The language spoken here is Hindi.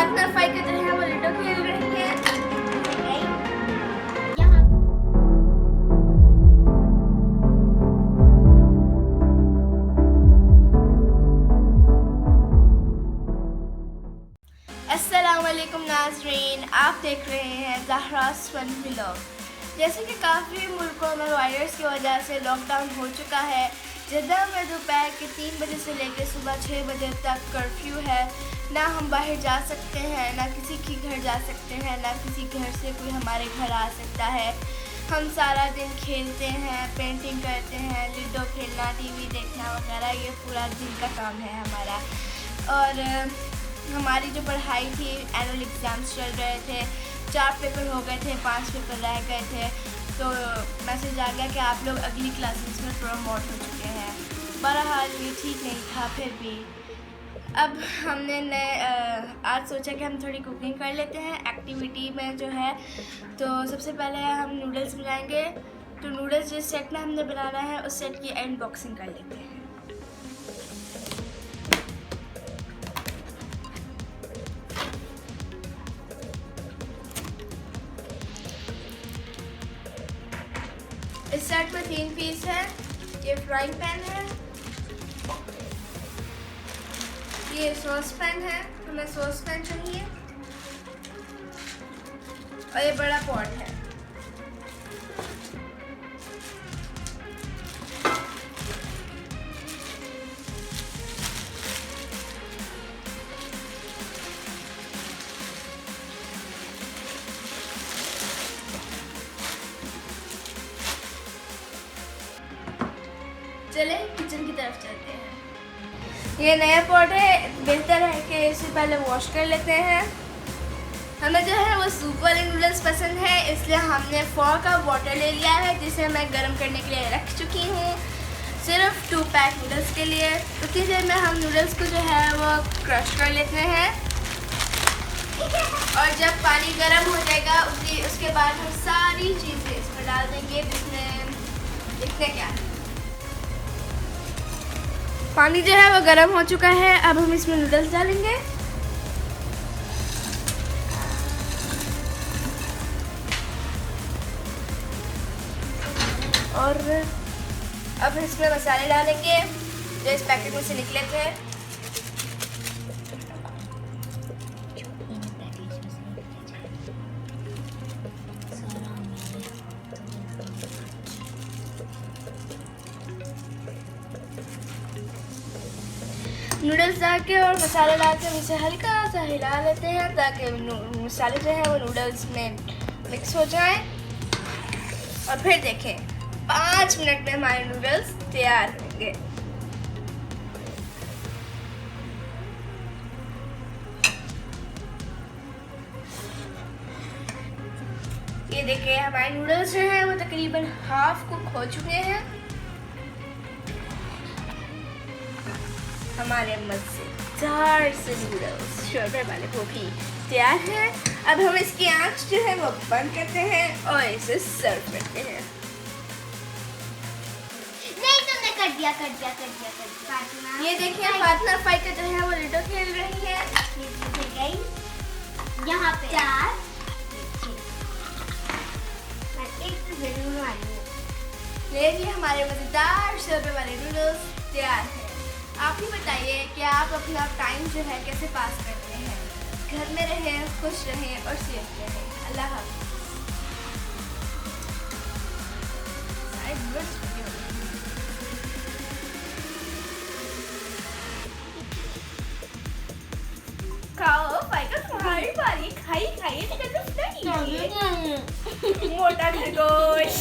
फातिमा फाइक जो है वो लूडो खेल रही है। अस्सलामुअलैकुम नाज़रीन, आप देख रहे हैं ज़हरा's फन व्लॉग। जैसे कि काफ़ी मुल्कों में वायरस की वजह से लॉकडाउन हो चुका है। जद्दा में दोपहर के 3 बजे से लेकर सुबह 6 बजे तक कर्फ्यू है। ना हम बाहर जा सकते हैं, ना किसी के घर जा सकते हैं, ना किसी घर से कोई हमारे घर आ सकता है। हम सारा दिन खेलते हैं, पेंटिंग करते हैं, लूडो खेलना, टीवी देखना वगैरह, ये पूरा दिन का काम है हमारा। और हमारी जो पढ़ाई थी, एनुअल एग्ज़ाम्स चल रहे थे, 4 पेपर हो गए थे, 5 पेपर रह गए थे, तो मैसेज आ गया कि आप लोग अगली क्लासेस में प्रमोट हो चुके हैं। बहरहाल ये ठीक नहीं था, फिर भी अब हमने आज सोचा कि हम थोड़ी कुकिंग कर लेते हैं एक्टिविटी में जो है। तो सबसे पहले हम नूडल्स बनाएंगे। तो नूडल्स जिस सेट में हमने बनाना है उस सेट की अनबॉक्सिंग कर लेते हैं। इस सेट में 3 पीस है। ये फ्राइंग पैन है, ये सॉस पैन है, हमें सॉस पैन चाहिए, और ये बड़ा पॉट है। चले किचन की तरफ चलते हैं। ये नया पॉट है, बेहतर है कि इसे पहले वॉश कर लेते हैं। हमें जो है वो सूप वाले नूडल्स पसंद है, इसलिए हमने 4 का वाटर ले लिया है, जिसे मैं गर्म करने के लिए रख चुकी हूँ, सिर्फ 2 पैक नूडल्स के लिए। उतनी देर में हम नूडल्स को जो है वो क्रश कर लेते हैं, और जब पानी गर्म हो जाएगा उसके बाद हम सारी चीज़ें इसमें डाल देंगे। दिखने क्या है, पानी जो है वो गर्म हो चुका है। अब हम इसमें नूडल्स डालेंगे, और अब इसमें मसाले डालेंगे जो इस पैकेट में से निकले थे। नूडल्स डाल के और मसाला डाल के इसे हल्का सा हिला लेते हैं, ताकि मसाले जो है वो नूडल्स में मिक्स हो जाए। और फिर देखें 5 मिनट में हमारे नूडल्स तैयार होंगे। ये देखें हमारे नूडल्स जो हैं वो तकरीबन हाफ कुक हो चुके हैं। हमारे मज़ेदार से नूडल्स शोरबे वाले वो भी तैयार हैं। अब हम इसकी आंच जो है वो बंद करते हैं और इसे सर्व करते हैं। नहीं, तुमने कर दिया। ये देखिए फातिमा फाइक जो है वो लूडो खेल रही है। यहाँ पे 4 ये भी हमारे मज़ेदार शोरबे वाले नूडल्स तैयार हैं। आप ही बताइए कि आप अपना टाइम जो है कैसे पास करते हैं। घर में रहें, खुश रहें और सेफ रहें। अल्लाह हाफ़िज़। खाओ फाइका, तुम्हारी बारी। खाइए, मोटा खरगोश।